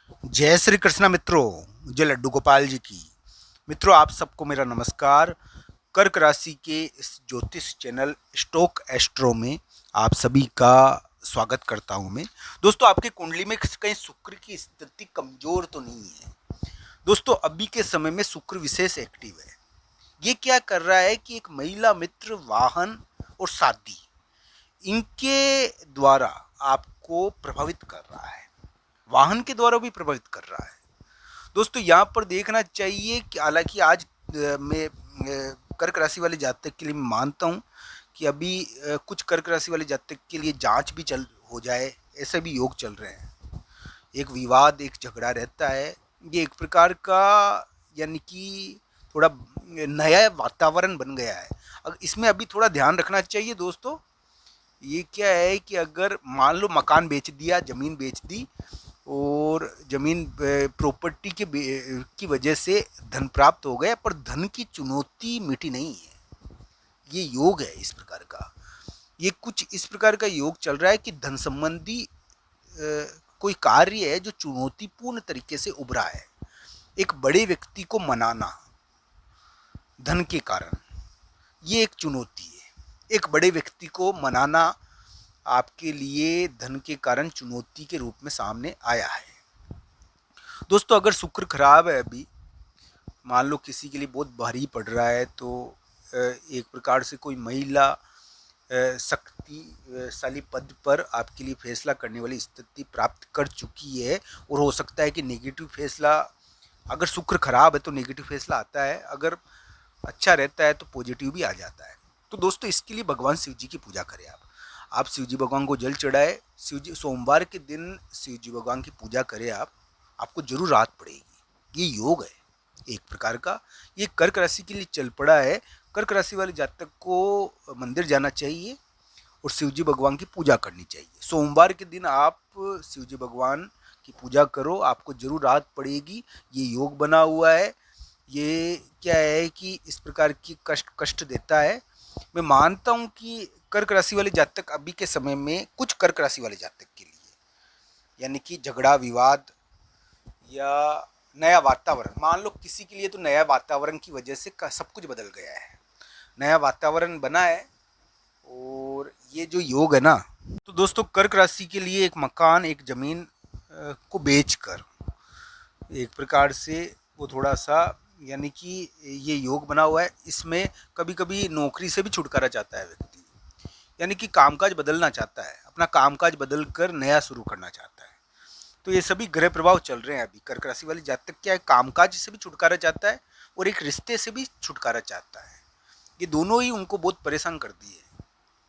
जय श्री कृष्णा मित्रों, जय लड्डू गोपाल जी की। मित्रों, आप सबको मेरा नमस्कार। कर्क राशि के इस ज्योतिष चैनल स्टोक एस्ट्रो में आप सभी का स्वागत करता हूं मैं। दोस्तों, आपकी कुंडली में कहीं शुक्र की स्थिति कमजोर तो नहीं है। दोस्तों, अभी के समय में शुक्र विशेष एक्टिव है। ये क्या कर रहा है कि एक महिला मित्र, वाहन और शादी, इनके द्वारा आपको प्रभावित कर रहा है। वाहन के द्वारा भी प्रभावित कर रहा है। दोस्तों, यहाँ पर देखना चाहिए कि हालांकि आज मैं कर्क राशि वाले जातक के लिए मैं मानता हूँ कि अभी कुछ कर्क राशि वाले जातक के लिए जांच भी चल हो जाए, ऐसे भी योग चल रहे हैं। एक विवाद, एक झगड़ा रहता है। ये एक प्रकार का, यानी कि थोड़ा नया वातावरण बन गया है। इसमें अभी थोड़ा ध्यान रखना चाहिए दोस्तों। ये क्या है कि अगर मान लो मकान बेच दिया, ज़मीन बेच दी और ज़मीन प्रॉपर्टी के की वजह से धन प्राप्त हो गया, पर धन की चुनौती मिटी नहीं है। ये योग है इस प्रकार का। ये कुछ इस प्रकार का योग चल रहा है कि धन संबंधी कोई कार्य है जो चुनौतीपूर्ण तरीके से उभरा है। एक बड़े व्यक्ति को मनाना धन के कारण, ये एक चुनौती है। एक बड़े व्यक्ति को मनाना आपके लिए धन के कारण चुनौती के रूप में सामने आया है। दोस्तों, अगर शुक्र खराब है अभी, मान लो किसी के लिए बहुत भारी पड़ रहा है, तो एक प्रकार से कोई महिला शक्तिशाली पद पर आपके लिए फैसला करने वाली स्थिति प्राप्त कर चुकी है। और हो सकता है कि नेगेटिव फैसला, अगर शुक्र खराब है तो नेगेटिव फैसला आता है, अगर अच्छा रहता है तो पॉजिटिव भी आ जाता है। तो दोस्तों, इसके लिए भगवान शिव जी की पूजा करें। आप शिव जी भगवान को जल चढ़ाए। शिव जी सोमवार के दिन शिव जी भगवान की पूजा करें आप, आपको जरूर राहत पड़ेगी। ये योग है एक प्रकार का। ये कर्क राशि के लिए चल पड़ा है। कर्क राशि वाले जातक को मंदिर जाना चाहिए और शिव जी भगवान की पूजा करनी चाहिए। सोमवार के दिन आप शिव जी भगवान की पूजा करो, आपको जरूर राहत पड़ेगी। ये योग बना हुआ है। ये क्या है कि इस प्रकार की कष्ट कष्ट देता है। मैं मानता हूँ कि कर्क राशि वाले जातक अभी के समय में, कुछ कर्क राशि वाले जातक के लिए, यानी कि झगड़ा, विवाद या नया वातावरण, मान लो किसी के लिए तो नया वातावरण की वजह से सब कुछ बदल गया है। नया वातावरण बना है और ये जो योग है ना, तो दोस्तों कर्क राशि के लिए एक मकान, एक जमीन को बेचकर एक प्रकार से वो थोड़ा सा, यानी कि ये योग बना हुआ है। इसमें कभी कभी नौकरी से भी छुटकारा चाहता है व्यक्ति, यानी कि कामकाज बदलना चाहता है, अपना कामकाज बदल कर नया शुरू करना चाहता है। तो ये सभी ग्रह प्रभाव चल रहे हैं अभी। कर्क राशि वाले जातक क्या है, कामकाज से भी छुटकारा चाहता है और एक रिश्ते से भी छुटकारा चाहता है। ये दोनों ही उनको बहुत परेशान कर दिए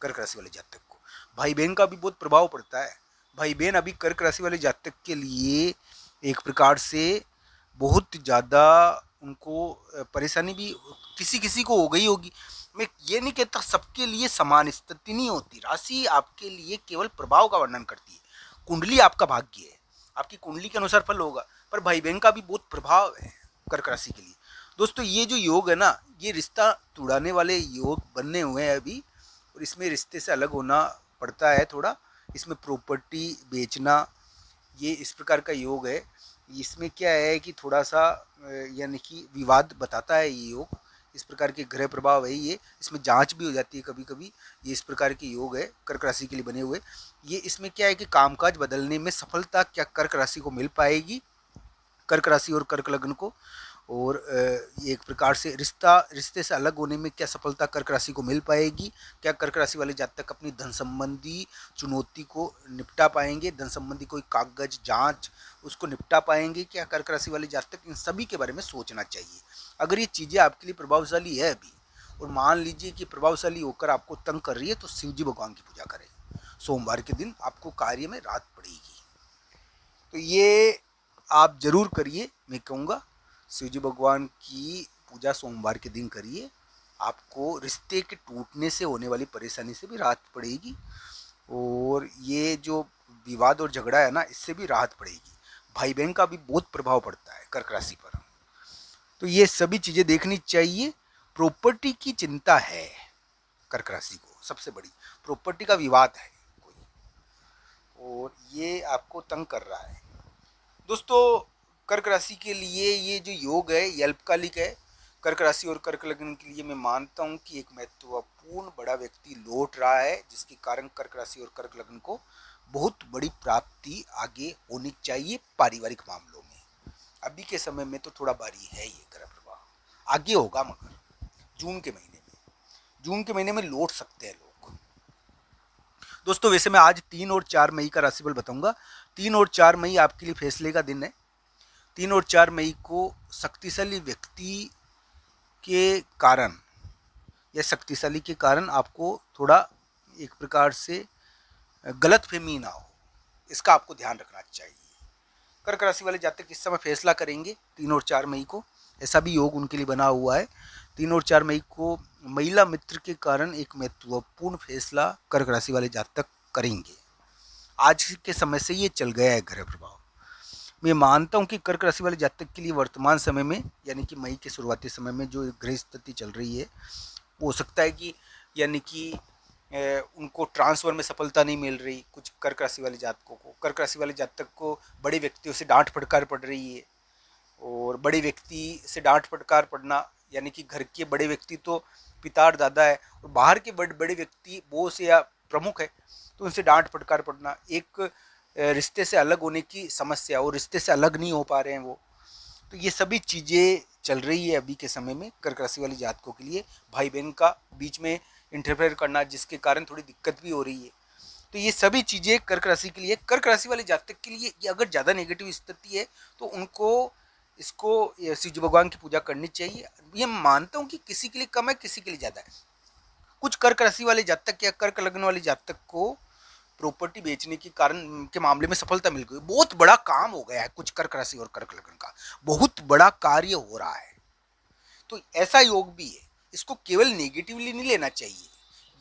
कर्क राशि वाले जातक को। भाई बहन का भी बहुत प्रभाव पड़ता है। भाई बहन अभी कर्क राशि वाले जातक के लिए एक प्रकार से बहुत ज़्यादा उनको परेशानी भी किसी किसी को हो गई होगी। मैं ये नहीं कहता सबके लिए समान स्थिति नहीं होती। राशि आपके लिए केवल प्रभाव का वर्णन करती है। कुंडली आपका भाग्य है, आपकी कुंडली के अनुसार फल होगा। पर भाई बहन का भी बहुत प्रभाव है कर्क राशि के लिए। दोस्तों, ये जो योग है ना, ये रिश्ता तुड़ाने वाले योग बनने हुए हैं अभी। और इसमें रिश्ते से अलग होना पड़ता है थोड़ा। इसमें प्रॉपर्टी बेचना, ये इस प्रकार का योग है। इसमें क्या है कि थोड़ा सा यानी कि विवाद बताता है ये योग। इस प्रकार के ग्रह प्रभाव है ये। इसमें जांच भी हो जाती है कभी कभी। ये इस प्रकार के योग है कर्क राशि के लिए बने हुए। ये इसमें क्या है कि कामकाज बदलने में सफलता क्या कर्क राशि को मिल पाएगी, कर्क राशि और कर्क लग्न को। और एक प्रकार से रिश्ते से अलग होने में क्या सफलता कर्क राशि को मिल पाएगी। क्या कर्क राशि वाले जातक अपनी धन संबंधी चुनौती को निपटा पाएंगे, धन संबंधी कोई कागज जांच उसको निपटा पाएंगे क्या कर्क राशि वाले जातक, इन सभी के बारे में सोचना चाहिए। अगर ये चीज़ें आपके लिए प्रभावशाली है अभी, और मान लीजिए कि प्रभावशाली होकर आपको तंग कर रही है, तो शिव जी भगवान की पूजा करें। सोमवार के दिन आपको कार्य में राहत पड़ेगी। तो ये आप जरूर करिए, मैं कहूँगा। शिव जी भगवान की पूजा सोमवार के दिन करिए। आपको रिश्ते के टूटने से होने वाली परेशानी से भी राहत पड़ेगी। और ये जो विवाद और झगड़ा है ना, इससे भी राहत पड़ेगी। भाई बहन का भी बहुत प्रभाव पड़ता है कर्क राशि पर। तो ये सभी चीज़ें देखनी चाहिए। प्रॉपर्टी की चिंता है कर्क राशि को, सबसे बड़ी प्रॉपर्टी का विवाद है कोई, और ये आपको तंग कर रहा है। दोस्तों, कर्क राशि के लिए ये जो योग है ये अल्पकालिक है। कर्क राशि और कर्क लग्न के लिए मैं मानता हूँ कि एक महत्वपूर्ण बड़ा व्यक्ति लौट रहा है, जिसके कारण कर्क राशि और कर्क लग्न को बहुत बड़ी प्राप्ति आगे होनी चाहिए पारिवारिक मामलों में। अभी के समय में तो थोड़ा भारी है ये ग्रह प्रभाव, आगे होगा मगर जून के महीने में लौट सकते हैं लोग। दोस्तों, वैसे मैं आज 3 और 4 मई का राशिफल बताऊंगा। 3 और 4 मई आपके लिए फैसले का दिन है। 3 और 4 मई को शक्तिशाली व्यक्ति के कारण या शक्तिशाली के कारण आपको थोड़ा एक प्रकार से गलतफहमी ना हो, इसका आपको ध्यान रखना चाहिए। कर्क राशि वाले जातक इस समय फैसला करेंगे 3 और 4 मई को, ऐसा भी योग उनके लिए बना हुआ है। 3 और 4 मई को महिला मित्र के कारण एक महत्वपूर्ण फैसला कर्क राशि वाले जातक करेंगे। आज के समय से ये चल गया है ग्रह प्रभाव। मैं मानता हूँ कि कर्क राशि वाले जातक के लिए वर्तमान समय में यानी कि मई के शुरुआती समय में जो ग्रह स्थिति चल रही है, वो हो सकता है कि यानी कि उनको ट्रांसफर में सफलता नहीं मिल रही। कुछ कर्क राशि वाले जातकों को, कर्क राशि वाले जातक को बड़े व्यक्तियों से डांट फटकार पड़ रही है। और बड़े व्यक्ति से डांट फटकार पड़ना यानी कि घर के बड़े व्यक्ति तो पिता और दादा है, और बाहर के बड़े बड़े व्यक्ति बॉस या प्रमुख है, तो उनसे डांट फटकार पड़ना, एक रिश्ते से अलग होने की समस्या, और रिश्ते से अलग नहीं हो पा रहे हैं वो। तो ये सभी चीज़ें चल रही है अभी के समय में कर्क राशि वाली जातकों के लिए। भाई बहन का बीच में इंटरफेयर करना, जिसके कारण थोड़ी दिक्कत भी हो रही है। तो ये सभी चीज़ें कर्क राशि के लिए, कर्क राशि वाले जातक के लिए ये अगर ज़्यादा नेगेटिव स्थिति है तो उनको इसको शिव भगवान की पूजा करनी चाहिए। ये मानता हूँ कि किसी के लिए कम है, किसी के लिए ज़्यादा है। कुछ कर्क राशि वाले जातक या कर्क लग्न वाले जातक को प्रॉपर्टी बेचने के कारण के मामले में सफलता मिल गई। बहुत बड़ा काम हो गया है कुछ कर्क राशि और कर्क लग्न का, बहुत बड़ा कार्य हो रहा है। तो ऐसा योग भी है, इसको केवल नेगेटिवली नहीं लेना चाहिए।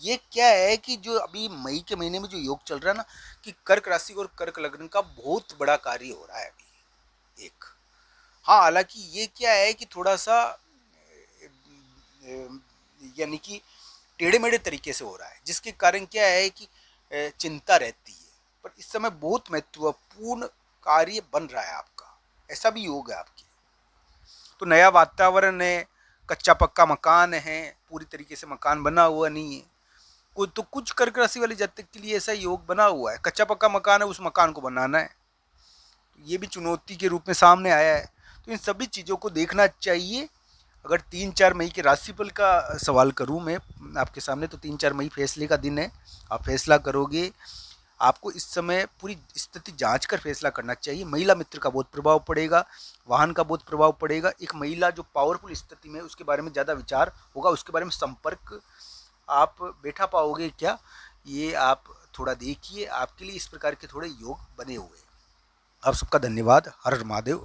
ये क्या है कि जो अभी मई के महीने में जो योग चल रहा है ना, कि कर्क राशि और कर्क लग्न का बहुत बड़ा कार्य हो रहा है अभी एक। हाँ, हालांकि ये क्या है कि थोड़ा सा यानी कि टेढ़े मेढ़े तरीके से हो रहा है, जिसके कारण क्या है कि चिंता रहती है। पर इस समय बहुत महत्वपूर्ण कार्य बन रहा है आपका, ऐसा भी योग है आपके। तो नया वातावरण है, कच्चा पक्का मकान है, पूरी तरीके से मकान बना हुआ नहीं है। तो कुछ कर्क राशि वाले जातक के लिए ऐसा योग बना हुआ है, कच्चा पक्का मकान है, उस मकान को बनाना है। ये भी चुनौती के रूप में सामने आया है। तो इन सभी चीज़ों को देखना चाहिए। अगर 3-4 मई के राशिफल का सवाल करूं मैं आपके सामने, तो 3-4 मई फैसले का दिन है। आप फैसला करोगे, आपको इस समय पूरी स्थिति जांच कर फैसला करना चाहिए। महिला मित्र का बहुत प्रभाव पड़ेगा, वाहन का बहुत प्रभाव पड़ेगा। एक महिला जो पावरफुल स्थिति में, उसके बारे में ज़्यादा विचार होगा, उसके बारे में संपर्क आप बैठा पाओगे क्या, ये आप थोड़ा देखिए। आपके लिए इस प्रकार के थोड़े योग बने हुए हैं। आप सबका धन्यवाद। हर हर महादेव।